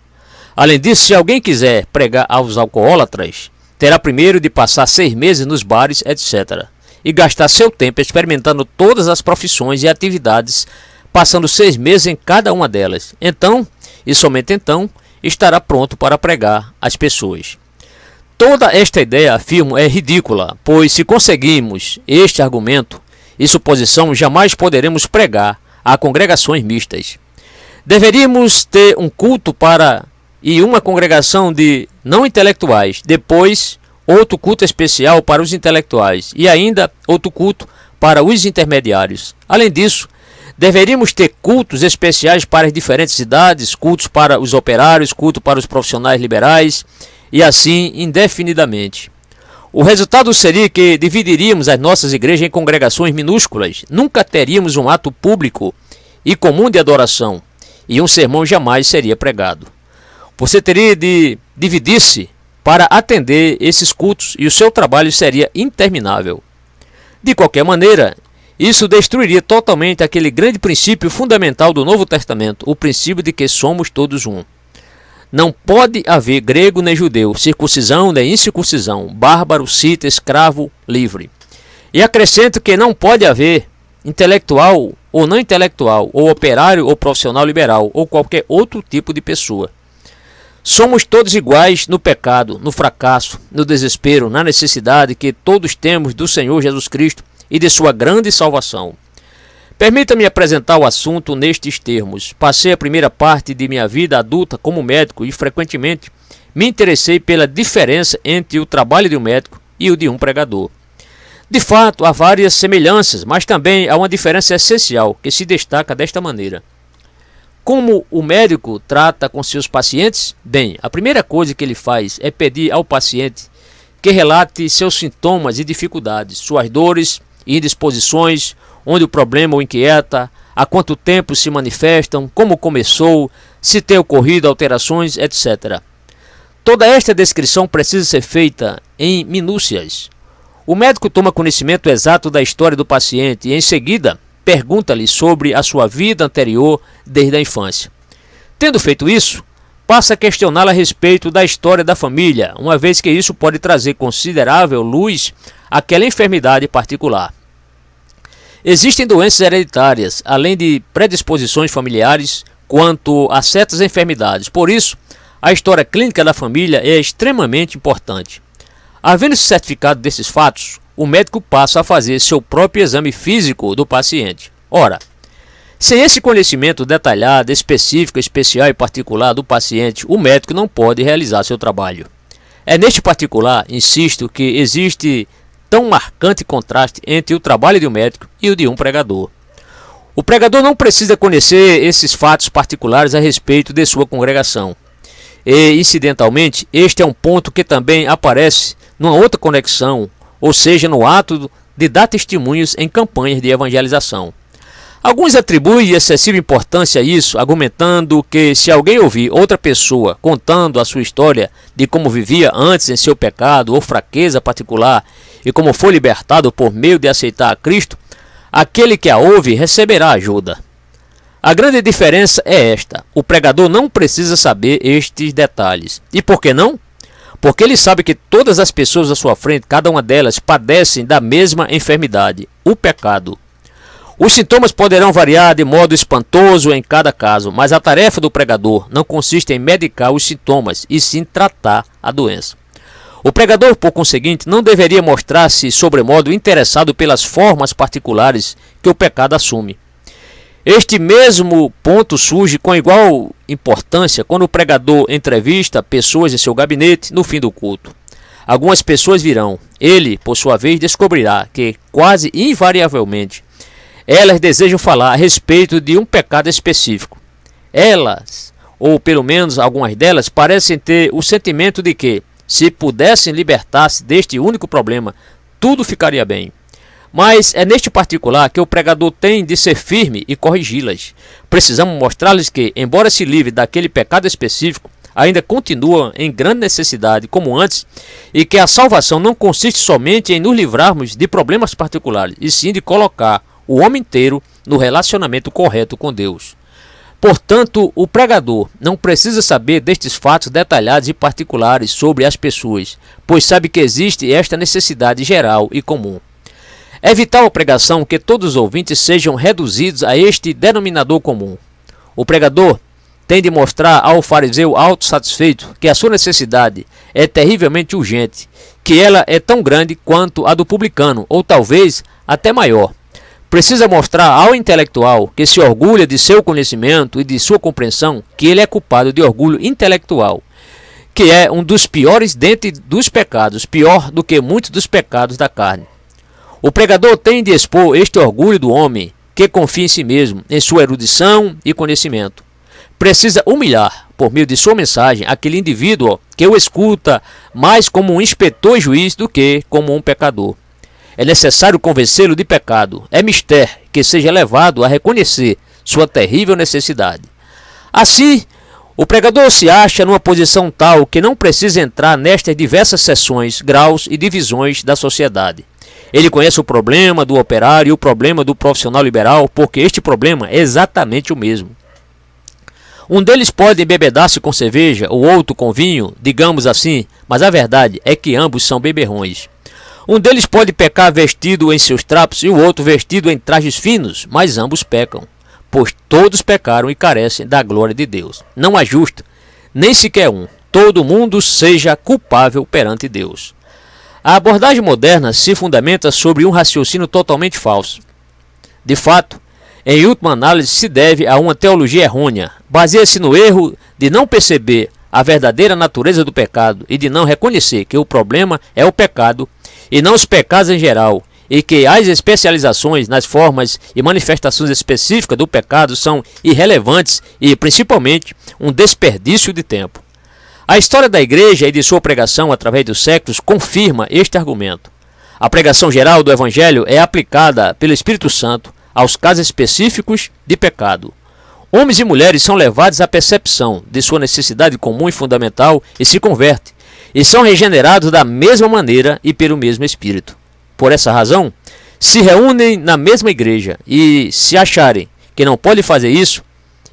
Além disso, se alguém quiser pregar aos alcoólatras, terá primeiro de passar 6 meses nos bares, etc., e gastar seu tempo experimentando todas as profissões e atividades, passando 6 meses em cada uma delas. Então, e somente então, estará pronto para pregar às pessoas. Toda esta ideia, afirmo, é ridícula, pois se conseguirmos este argumento e suposição, jamais poderemos pregar a congregações mistas. Deveríamos ter um culto para e uma congregação de não intelectuais, depois outro culto especial para os intelectuais e ainda outro culto para os intermediários. Além disso, deveríamos ter cultos especiais para as diferentes idades, cultos para os operários, culto para os profissionais liberais e assim indefinidamente. O resultado seria que dividiríamos as nossas igrejas em congregações minúsculas, nunca teríamos um ato público e comum de adoração, e um sermão jamais seria pregado. Você teria de dividir-se para atender esses cultos e o seu trabalho seria interminável. De qualquer maneira, isso destruiria totalmente aquele grande princípio fundamental do Novo Testamento, o princípio de que somos todos um. Não pode haver grego nem judeu, circuncisão nem incircuncisão, bárbaro, cita, escravo, livre. E acrescento que não pode haver intelectual ou não intelectual, ou operário ou profissional liberal, ou qualquer outro tipo de pessoa. Somos todos iguais no pecado, no fracasso, no desespero, na necessidade que todos temos do Senhor Jesus Cristo e de sua grande salvação. Permita-me apresentar o assunto nestes termos. Passei a primeira parte de minha vida adulta como médico e frequentemente me interessei pela diferença entre o trabalho de um médico e o de um pregador. De fato, há várias semelhanças, mas também há uma diferença essencial que se destaca desta maneira. Como o médico trata com seus pacientes? Bem, a primeira coisa que ele faz é pedir ao paciente que relate seus sintomas e dificuldades, suas dores e indisposições, onde o problema o inquieta, há quanto tempo se manifestam, como começou, se tem ocorrido alterações, etc. Toda esta descrição precisa ser feita em minúcias. O médico toma conhecimento exato da história do paciente e, em seguida, pergunta-lhe sobre a sua vida anterior desde a infância. Tendo feito isso, passa a questioná-lo a respeito da história da família, uma vez que isso pode trazer considerável luz àquela enfermidade particular. Existem doenças hereditárias, além de predisposições familiares quanto a certas enfermidades. Por isso, a história clínica da família é extremamente importante. Havendo-se certificado desses fatos, o médico passa a fazer seu próprio exame físico do paciente. Ora, sem esse conhecimento detalhado, específico, especial e particular do paciente, o médico não pode realizar seu trabalho. É neste particular, insisto, que existe tão marcante contraste entre o trabalho de um médico e o de um pregador. O pregador não precisa conhecer esses fatos particulares a respeito de sua congregação. E, incidentalmente, este é um ponto que também aparece numa outra conexão, ou seja, no ato de dar testemunhos em campanhas de evangelização. Alguns atribuem excessiva importância a isso, argumentando que se alguém ouvir outra pessoa contando a sua história de como vivia antes em seu pecado ou fraqueza particular e como foi libertado por meio de aceitar a Cristo, aquele que a ouve receberá ajuda. A grande diferença é esta: o pregador não precisa saber estes detalhes. E por que não? Porque ele sabe que todas as pessoas à sua frente, cada uma delas, padecem da mesma enfermidade, o pecado. Os sintomas poderão variar de modo espantoso em cada caso, mas a tarefa do pregador não consiste em medicar os sintomas, e sim tratar a doença. O pregador, por conseguinte, não deveria mostrar-se sobremodo interessado pelas formas particulares que o pecado assume. Este mesmo ponto surge com igual importância quando o pregador entrevista pessoas em seu gabinete no fim do culto. Algumas pessoas virão. Ele, por sua vez, descobrirá que, quase invariavelmente, elas desejam falar a respeito de um pecado específico. Elas, ou pelo menos algumas delas, parecem ter o sentimento de que, se pudessem libertar-se deste único problema, tudo ficaria bem. Mas é neste particular que o pregador tem de ser firme e corrigi-las. Precisamos mostrar-lhes que, embora se livre daquele pecado específico, ainda continua em grande necessidade como antes, e que a salvação não consiste somente em nos livrarmos de problemas particulares, e sim de colocar o homem inteiro no relacionamento correto com Deus. Portanto, o pregador não precisa saber destes fatos detalhados e particulares sobre as pessoas, pois sabe que existe esta necessidade geral e comum. É vital a pregação que todos os ouvintes sejam reduzidos a este denominador comum. O pregador tem de mostrar ao fariseu autossatisfeito que a sua necessidade é terrivelmente urgente, que ela é tão grande quanto a do publicano, ou talvez até maior. Precisa mostrar ao intelectual que se orgulha de seu conhecimento e de sua compreensão que ele é culpado de orgulho intelectual, que é um dos piores dentre dos pecados, pior do que muitos dos pecados da carne. O pregador tem de expor este orgulho do homem que confia em si mesmo, em sua erudição e conhecimento. Precisa humilhar, por meio de sua mensagem, aquele indivíduo que o escuta mais como um inspetor e juiz do que como um pecador. É necessário convencê-lo de pecado. É mister que seja levado a reconhecer sua terrível necessidade. Assim, o pregador se acha numa posição tal que não precisa entrar nestas diversas seções, graus e divisões da sociedade. Ele conhece o problema do operário e o problema do profissional liberal, porque este problema é exatamente o mesmo. Um deles pode embebedar-se com cerveja, o outro com vinho, digamos assim, mas a verdade é que ambos são beberrões. Um deles pode pecar vestido em seus trapos e o outro vestido em trajes finos, mas ambos pecam, pois todos pecaram e carecem da glória de Deus. Não há justo, nem sequer um. Todo mundo seja culpável perante Deus. A abordagem moderna se fundamenta sobre um raciocínio totalmente falso. De fato, em última análise, se deve a uma teologia errônea. Baseia-se no erro de não perceber a verdadeira natureza do pecado e de não reconhecer que o problema é o pecado e não os pecados em geral, e que as especializações nas formas e manifestações específicas do pecado são irrelevantes e, principalmente, um desperdício de tempo. A história da igreja e de sua pregação através dos séculos confirma este argumento. A pregação geral do Evangelho é aplicada pelo Espírito Santo aos casos específicos de pecado. Homens e mulheres são levados à percepção de sua necessidade comum e fundamental e se convertem, e são regenerados da mesma maneira e pelo mesmo Espírito. Por essa razão, se reúnem na mesma igreja e se acharem que não podem fazer isso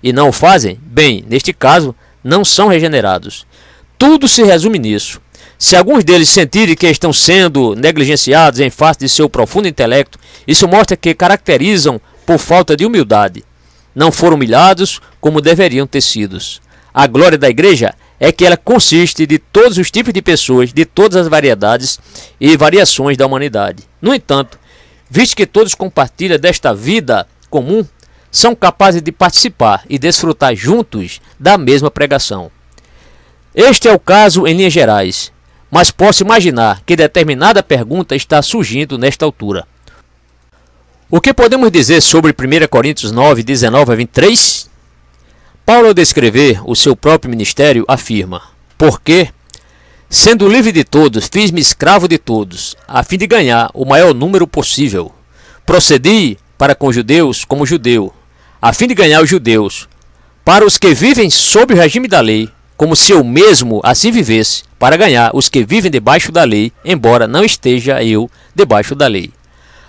e não o fazem, bem, neste caso, não são regenerados. Tudo se resume nisso. Se alguns deles sentirem que estão sendo negligenciados em face de seu profundo intelecto, isso mostra que caracterizam por falta de humildade. Não foram humilhados como deveriam ter sido. A glória da igreja é que ela consiste de todos os tipos de pessoas, de todas as variedades e variações da humanidade. No entanto, visto que todos compartilham desta vida comum, são capazes de participar e desfrutar juntos da mesma pregação. Este é o caso em linhas gerais, mas posso imaginar que determinada pergunta está surgindo nesta altura. O que podemos dizer sobre 1 Coríntios 9, 19 a 23? Paulo, ao descrever o seu próprio ministério, afirma: porque, sendo livre de todos, fiz-me escravo de todos, a fim de ganhar o maior número possível. Procedi para com judeus como judeu, a fim de ganhar os judeus. Para os que vivem sob o regime da lei, como se eu mesmo assim vivesse, para ganhar os que vivem debaixo da lei, embora não esteja eu debaixo da lei.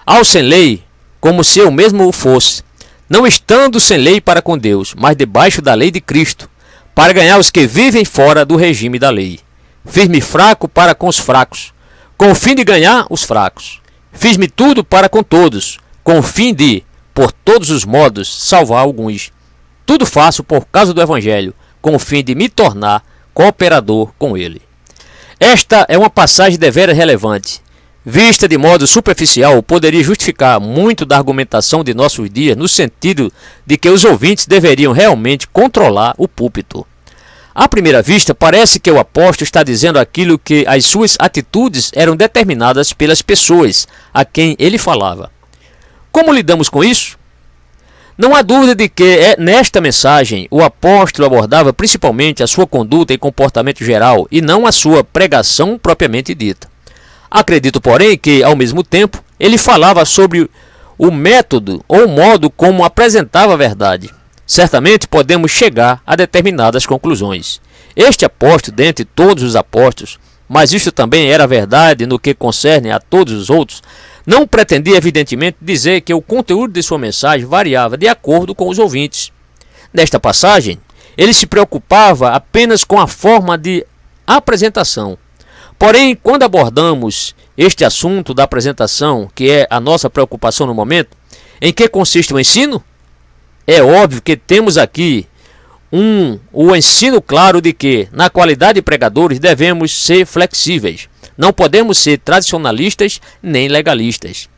Ao sem lei, como se eu mesmo o fosse, não estando sem lei para com Deus, mas debaixo da lei de Cristo, para ganhar os que vivem fora do regime da lei. Fiz-me fraco para com os fracos, com o fim de ganhar os fracos. Fiz-me tudo para com todos, com o fim de, por todos os modos, salvar alguns. Tudo faço por causa do Evangelho, com o fim de me tornar cooperador com ele. Esta é uma passagem deveras relevante. Vista de modo superficial, poderia justificar muito da argumentação de nossos dias no sentido de que os ouvintes deveriam realmente controlar o púlpito. À primeira vista, parece que o apóstolo está dizendo aquilo que as suas atitudes eram determinadas pelas pessoas a quem ele falava. Como lidamos com isso? Não há dúvida de que nesta mensagem o apóstolo abordava principalmente a sua conduta e comportamento geral e não a sua pregação propriamente dita. Acredito, porém, que, ao mesmo tempo, ele falava sobre o método ou o modo como apresentava a verdade. Certamente podemos chegar a determinadas conclusões. Este apóstolo, dentre todos os apóstolos, mas isto também era verdade no que concerne a todos os outros, não pretendia evidentemente dizer que o conteúdo de sua mensagem variava de acordo com os ouvintes. Nesta passagem, ele se preocupava apenas com a forma de apresentação. Porém, quando abordamos este assunto da apresentação, que é a nossa preocupação no momento, em que consiste o ensino? É óbvio que temos aqui o ensino claro de que, na qualidade de pregadores, devemos ser flexíveis. Não podemos ser tradicionalistas nem legalistas.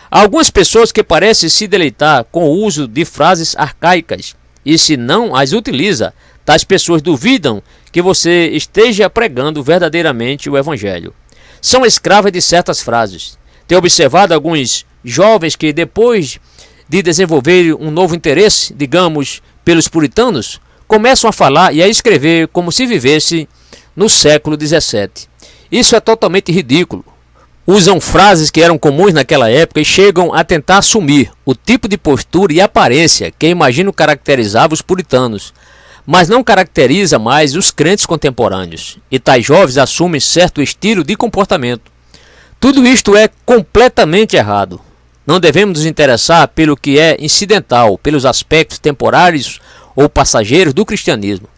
Há algumas pessoas que parecem se deleitar com o uso de frases arcaicas, e se não as utiliza, tais pessoas duvidam que você esteja pregando verdadeiramente o Evangelho. São escravas de certas frases. Tenho observado alguns jovens que, depois de desenvolver um novo interesse, digamos, pelos puritanos, começam a falar e a escrever como se vivesse no século XVII. Isso é totalmente ridículo. Usam frases que eram comuns naquela época e chegam a tentar assumir o tipo de postura e aparência que imagino caracterizava os puritanos, mas não caracteriza mais os crentes contemporâneos, e tais jovens assumem certo estilo de comportamento. Tudo isto é completamente errado. Não devemos nos interessar pelo que é incidental, pelos aspectos temporários ou passageiros do cristianismo.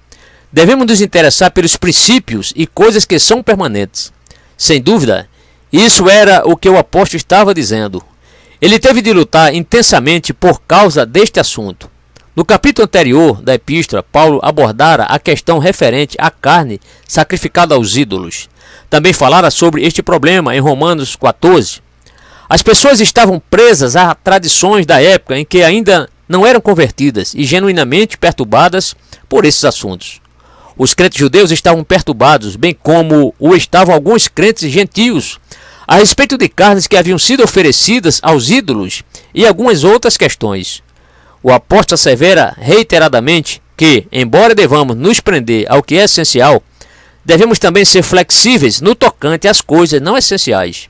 Devemos nos interessar pelos princípios e coisas que são permanentes. Sem dúvida, isso era o que o apóstolo estava dizendo. Ele teve de lutar intensamente por causa deste assunto. No capítulo anterior da epístola, Paulo abordara a questão referente à carne sacrificada aos ídolos. Também falara sobre este problema em Romanos 14. As pessoas estavam presas a tradições da época em que ainda não eram convertidas e genuinamente perturbadas por esses assuntos. Os crentes judeus estavam perturbados, bem como o estavam alguns crentes gentios, a respeito de carnes que haviam sido oferecidas aos ídolos e algumas outras questões. O apóstolo assevera reiteradamente que, embora devamos nos prender ao que é essencial, devemos também ser flexíveis no tocante às coisas não essenciais.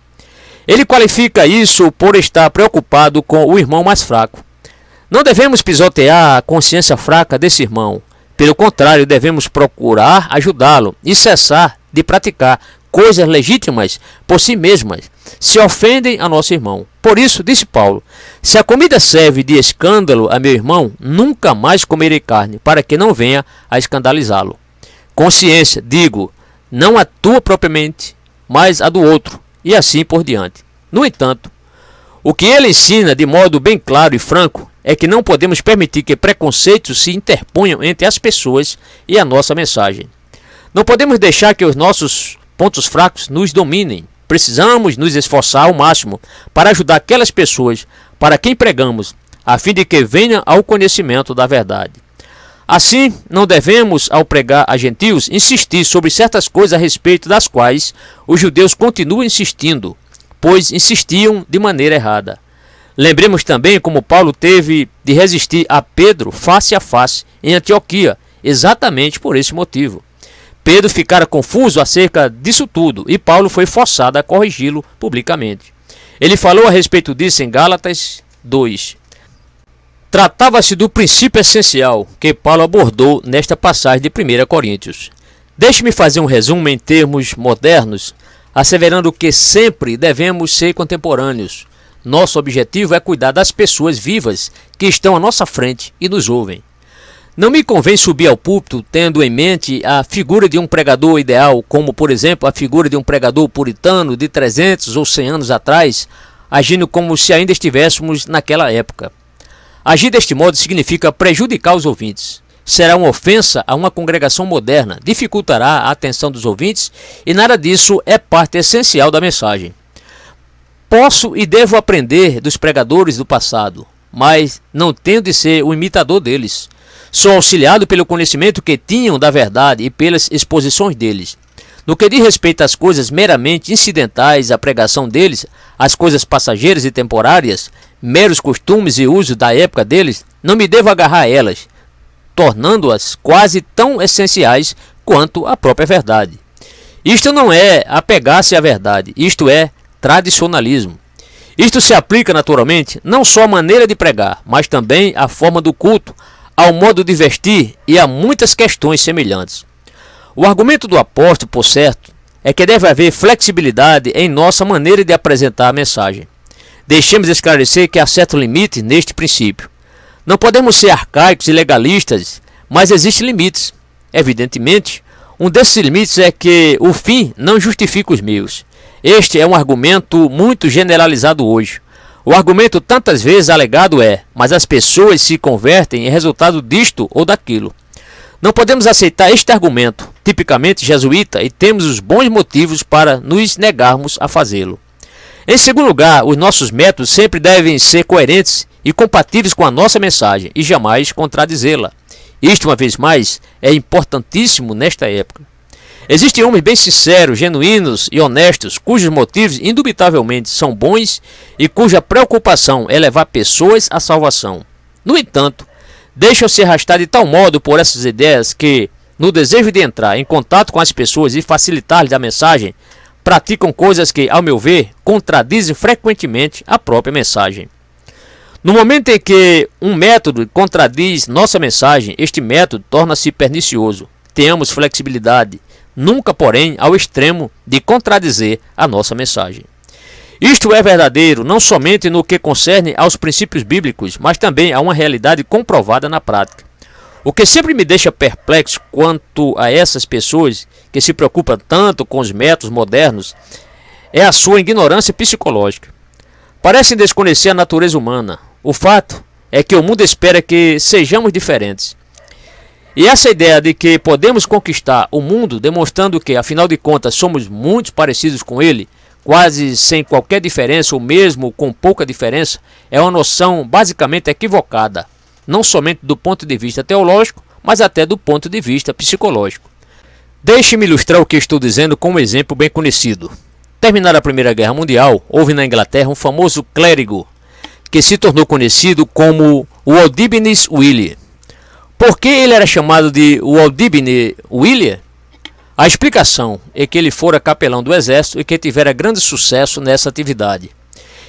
Ele qualifica isso por estar preocupado com o irmão mais fraco. Não devemos pisotear a consciência fraca desse irmão. Pelo contrário, devemos procurar ajudá-lo e cessar de praticar coisas legítimas por si mesmas, se ofendem a nosso irmão. Por isso, disse Paulo, se a comida serve de escândalo a meu irmão, nunca mais comerei carne, para que não venha a escandalizá-lo. Consciência, digo, não a tua propriamente, mas a do outro, e assim por diante. No entanto, o que ele ensina de modo bem claro e franco é que não podemos permitir que preconceitos se interponham entre as pessoas e a nossa mensagem. Não podemos deixar que os nossos pontos fracos nos dominem. Precisamos nos esforçar ao máximo para ajudar aquelas pessoas para quem pregamos, a fim de que venham ao conhecimento da verdade. Assim, não devemos, ao pregar a gentios, insistir sobre certas coisas a respeito das quais os judeus continuam insistindo, pois insistiam de maneira errada. Lembremos também como Paulo teve de resistir a Pedro face a face em Antioquia, exatamente por esse motivo. Pedro ficara confuso acerca disso tudo e Paulo foi forçado a corrigi-lo publicamente. Ele falou a respeito disso em Gálatas 2. Tratava-se do princípio essencial que Paulo abordou nesta passagem de 1 Coríntios. Deixe-me fazer um resumo em termos modernos, asseverando que sempre devemos ser contemporâneos. Nosso objetivo é cuidar das pessoas vivas que estão à nossa frente e nos ouvem. Não me convém subir ao púlpito tendo em mente a figura de um pregador ideal, como, por exemplo, a figura de um pregador puritano de 300 ou 100 anos atrás, agindo como se ainda estivéssemos naquela época. Agir deste modo significa prejudicar os ouvintes. Será uma ofensa a uma congregação moderna, dificultará a atenção dos ouvintes e nada disso é parte essencial da mensagem. Posso e devo aprender dos pregadores do passado, mas não tenho de ser o imitador deles. Sou auxiliado pelo conhecimento que tinham da verdade e pelas exposições deles. No que diz respeito às coisas meramente incidentais à pregação deles, às coisas passageiras e temporárias, meros costumes e usos da época deles, não me devo agarrar a elas, tornando-as quase tão essenciais quanto a própria verdade. Isto não é apegar-se à verdade, isto é tradicionalismo. Isto se aplica naturalmente não só à maneira de pregar, mas também à forma do culto, ao modo de vestir e a muitas questões semelhantes. O argumento do apóstolo, por certo, é que deve haver flexibilidade em nossa maneira de apresentar a mensagem. Deixemos esclarecer que há certo limite neste princípio. Não podemos ser arcaicos e legalistas, mas existem limites. Evidentemente, um desses limites é que o fim não justifica os meios. Este é um argumento muito generalizado hoje. O argumento tantas vezes alegado é: mas as pessoas se convertem em resultado disto ou daquilo. Não podemos aceitar este argumento, tipicamente jesuíta, e temos os bons motivos para nos negarmos a fazê-lo. Em segundo lugar, os nossos métodos sempre devem ser coerentes e compatíveis com a nossa mensagem e jamais contradizê-la. Isto, uma vez mais, é importantíssimo nesta época. Existem homens bem sinceros, genuínos e honestos, cujos motivos indubitavelmente são bons e cuja preocupação é levar pessoas à salvação. No entanto, deixam-se arrastar de tal modo por essas ideias que, no desejo de entrar em contato com as pessoas e facilitar-lhes a mensagem, praticam coisas que, ao meu ver, contradizem frequentemente a própria mensagem. No momento em que um método contradiz nossa mensagem, este método torna-se pernicioso. Tenhamos flexibilidade, nunca, porém, ao extremo de contradizer a nossa mensagem. Isto é verdadeiro não somente no que concerne aos princípios bíblicos, mas também a uma realidade comprovada na prática. O que sempre me deixa perplexo quanto a essas pessoas que se preocupam tanto com os métodos modernos é a sua ignorância psicológica. Parecem desconhecer a natureza humana. O fato é que o mundo espera que sejamos diferentes. E essa ideia de que podemos conquistar o mundo demonstrando que, afinal de contas, somos muito parecidos com ele, quase sem qualquer diferença ou mesmo com pouca diferença, é uma noção basicamente equivocada, não somente do ponto de vista teológico, mas até do ponto de vista psicológico. Deixe-me ilustrar o que estou dizendo com um exemplo bem conhecido. Terminada a Primeira Guerra Mundial, houve na Inglaterra um famoso clérigo que se tornou conhecido como Waldibnus Willie. Por que ele era chamado de Waldibnus Willie? A explicação é que ele fora capelão do exército e que tivera grande sucesso nessa atividade.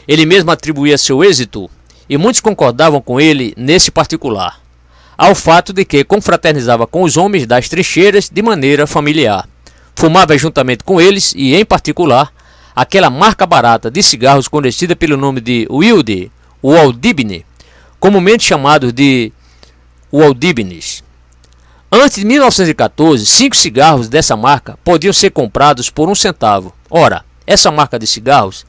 Ele mesmo atribuía seu êxito, e muitos concordavam com ele nesse particular, ao fato de que confraternizava com os homens das trincheiras de maneira familiar. Fumava juntamente com eles e, em particular, aquela marca barata de cigarros conhecida pelo nome de Wilde, Waldibney, comumente chamado de Waldibnus. Antes de 1914, 5 cigarros dessa marca podiam ser comprados por 1 centavo. Ora, essa marca de cigarros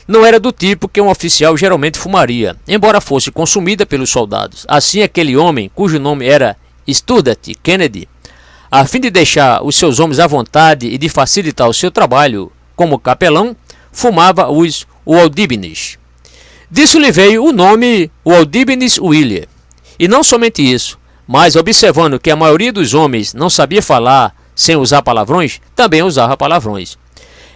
não era do tipo que um oficial geralmente fumaria, embora fosse consumida pelos soldados. Assim, aquele homem, cujo nome era Stuart Kennedy, a fim de deixar os seus homens à vontade e de facilitar o seu trabalho como capelão, fumava os Waldibnus. Disso lhe veio o nome Waldibnus Willie. E não somente isso, mas observando que a maioria dos homens não sabia falar sem usar palavrões, também usava palavrões.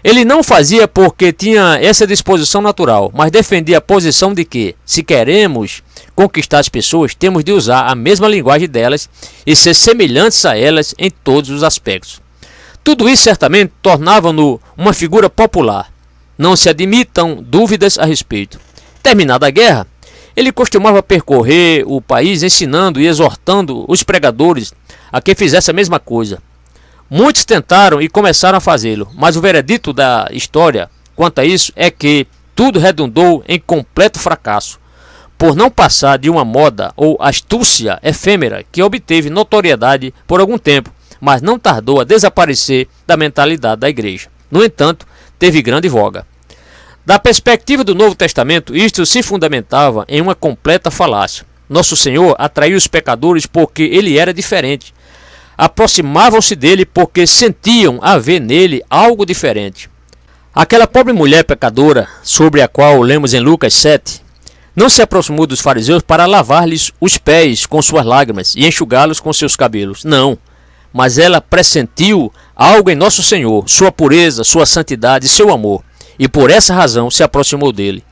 Ele não fazia porque tinha essa disposição natural, mas defendia a posição de que, se queremos conquistar as pessoas, temos de usar a mesma linguagem delas e ser semelhantes a elas em todos os aspectos. Tudo isso certamente tornava-no uma figura popular. Não se admitam dúvidas a respeito. Terminada a guerra, ele costumava percorrer o país ensinando e exortando os pregadores a que fizessem a mesma coisa. Muitos tentaram e começaram a fazê-lo, mas o veredito da história quanto a isso é que tudo redundou em completo fracasso, por não passar de uma moda ou astúcia efêmera que obteve notoriedade por algum tempo, mas não tardou a desaparecer da mentalidade da igreja. No entanto, teve grande voga. Da perspectiva do Novo Testamento, isto se fundamentava em uma completa falácia. Nosso Senhor atraiu os pecadores porque ele era diferente. Aproximavam-se dele porque sentiam haver nele algo diferente. Aquela pobre mulher pecadora, sobre a qual lemos em Lucas 7, não se aproximou dos fariseus para lavar-lhes os pés com suas lágrimas e enxugá-los com seus cabelos. Não, mas ela pressentiu algo em Nosso Senhor, sua pureza, sua santidade e seu amor, e por essa razão se aproximou dele.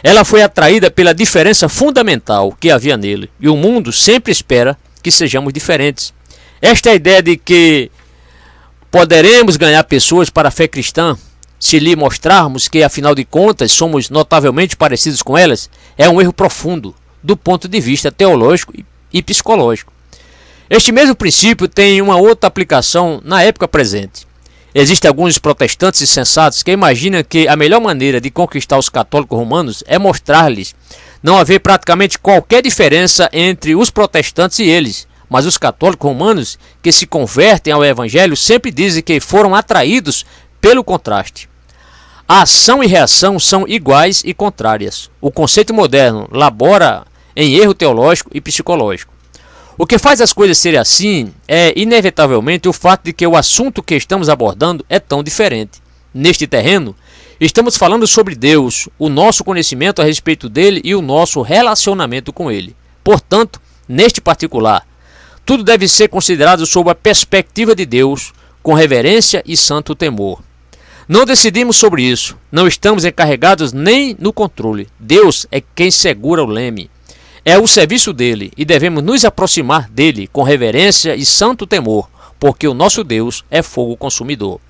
Ela foi atraída pela diferença fundamental que havia nele, e o mundo sempre espera que sejamos diferentes. Esta é a ideia de que poderemos ganhar pessoas para a fé cristã se lhe mostrarmos que, afinal de contas, somos notavelmente parecidos com elas, é um erro profundo do ponto de vista teológico e psicológico. Este mesmo princípio tem uma outra aplicação na época presente. Existem alguns protestantes insensatos que imaginam que a melhor maneira de conquistar os católicos romanos é mostrar-lhes não haver praticamente qualquer diferença entre os protestantes e eles, mas os católicos romanos que se convertem ao evangelho sempre dizem que foram atraídos pelo contraste. A ação e reação são iguais e contrárias. O conceito moderno labora em erro teológico e psicológico. O que faz as coisas serem assim é, inevitavelmente, o fato de que o assunto que estamos abordando é tão diferente. Neste terreno, estamos falando sobre Deus, o nosso conhecimento a respeito dele e o nosso relacionamento com ele. Portanto, neste particular, tudo deve ser considerado sob a perspectiva de Deus, com reverência e santo temor. Não decidimos sobre isso, não estamos encarregados nem no controle. Deus é quem segura o leme. É o serviço dele e devemos nos aproximar dele com reverência e santo temor, porque o nosso Deus é fogo consumidor.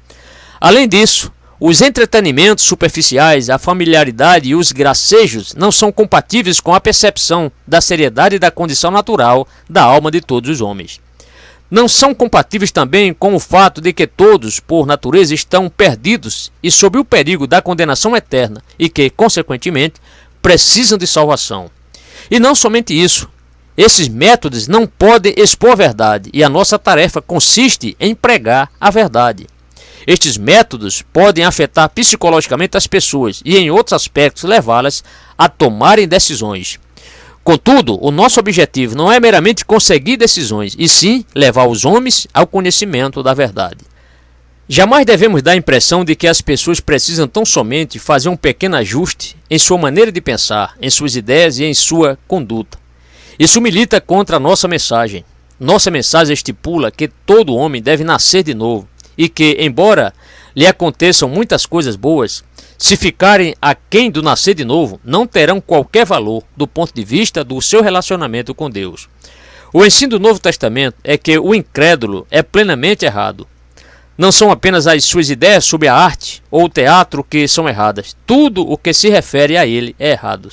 Além disso, os entretenimentos superficiais, a familiaridade e os gracejos não são compatíveis com a percepção da seriedade da condição natural da alma de todos os homens. Não são compatíveis também com o fato de que todos, por natureza, estão perdidos e sob o perigo da condenação eterna e que, consequentemente, precisam de salvação. E não somente isso, esses métodos não podem expor a verdade e a nossa tarefa consiste em pregar a verdade. Estes métodos podem afetar psicologicamente as pessoas e, em outros aspectos, levá-las a tomarem decisões. Contudo, o nosso objetivo não é meramente conseguir decisões, e sim levar os homens ao conhecimento da verdade. Jamais devemos dar a impressão de que as pessoas precisam tão somente fazer um pequeno ajuste em sua maneira de pensar, em suas ideias e em sua conduta. Isso milita contra a nossa mensagem. Nossa mensagem estipula que todo homem deve nascer de novo e que, embora lhe aconteçam muitas coisas boas, se ficarem aquém do nascer de novo, não terão qualquer valor do ponto de vista do seu relacionamento com Deus. O ensino do Novo Testamento é que o incrédulo é plenamente errado. Não são apenas as suas ideias sobre a arte ou o teatro que são erradas. Tudo o que se refere a ele é errado.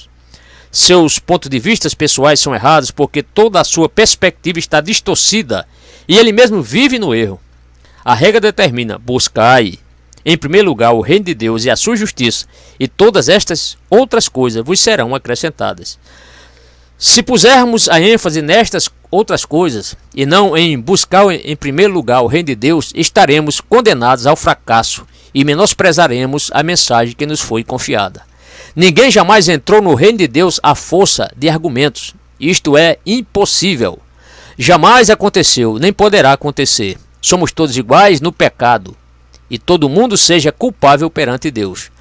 Seus pontos de vista pessoais são errados porque toda a sua perspectiva está distorcida e ele mesmo vive no erro. A regra determina: buscai, em primeiro lugar, o reino de Deus e a sua justiça, e todas estas outras coisas vos serão acrescentadas. Se pusermos a ênfase nestas outras coisas, e não em buscar em primeiro lugar o reino de Deus, estaremos condenados ao fracasso e menosprezaremos a mensagem que nos foi confiada. Ninguém jamais entrou no reino de Deus à força de argumentos. Isto é impossível. Jamais aconteceu, nem poderá acontecer. Somos todos iguais no pecado, e todo mundo seja culpável perante Deus.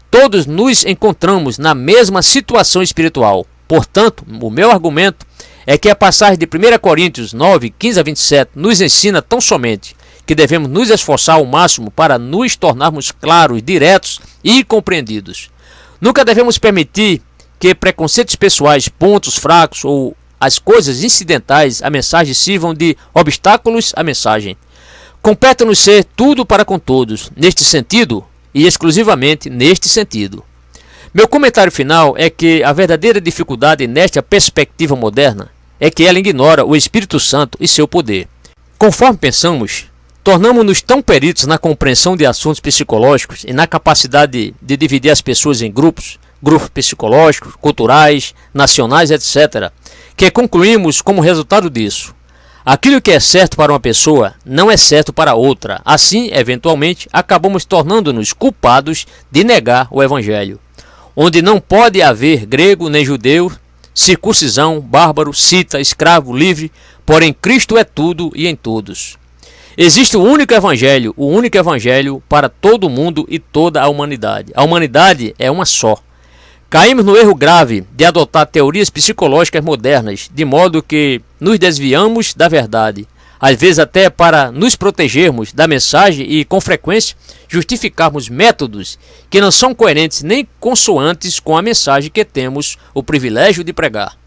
Todos nos encontramos na mesma situação espiritual. Portanto, o meu argumento é que a passagem de 1 Coríntios 9, 15 a 27 nos ensina tão somente que devemos nos esforçar ao máximo para nos tornarmos claros, diretos e compreendidos. Nunca devemos permitir que preconceitos pessoais, pontos fracos ou as coisas incidentais à mensagem sirvam de obstáculos à mensagem. Compete-nos ser tudo para com todos, neste sentido e exclusivamente neste sentido. Meu comentário final é que a verdadeira dificuldade nesta perspectiva moderna é que ela ignora o Espírito Santo e seu poder. Conforme pensamos, tornamos-nos tão peritos na compreensão de assuntos psicológicos e na capacidade de dividir as pessoas em grupos psicológicos, culturais, nacionais, etc., que concluímos como resultado disso: aquilo que é certo para uma pessoa não é certo para outra. Assim, eventualmente, acabamos tornando-nos culpados de negar o Evangelho, onde não pode haver grego nem judeu, circuncisão, bárbaro, cita, escravo, livre, porém Cristo é tudo e em todos. Existe o único evangelho para todo mundo e toda a humanidade. A humanidade é uma só. Caímos no erro grave de adotar teorias psicológicas modernas, de modo que nos desviamos da verdade, às vezes até para nos protegermos da mensagem e, com frequência, justificarmos métodos que não são coerentes nem consoantes com a mensagem que temos o privilégio de pregar.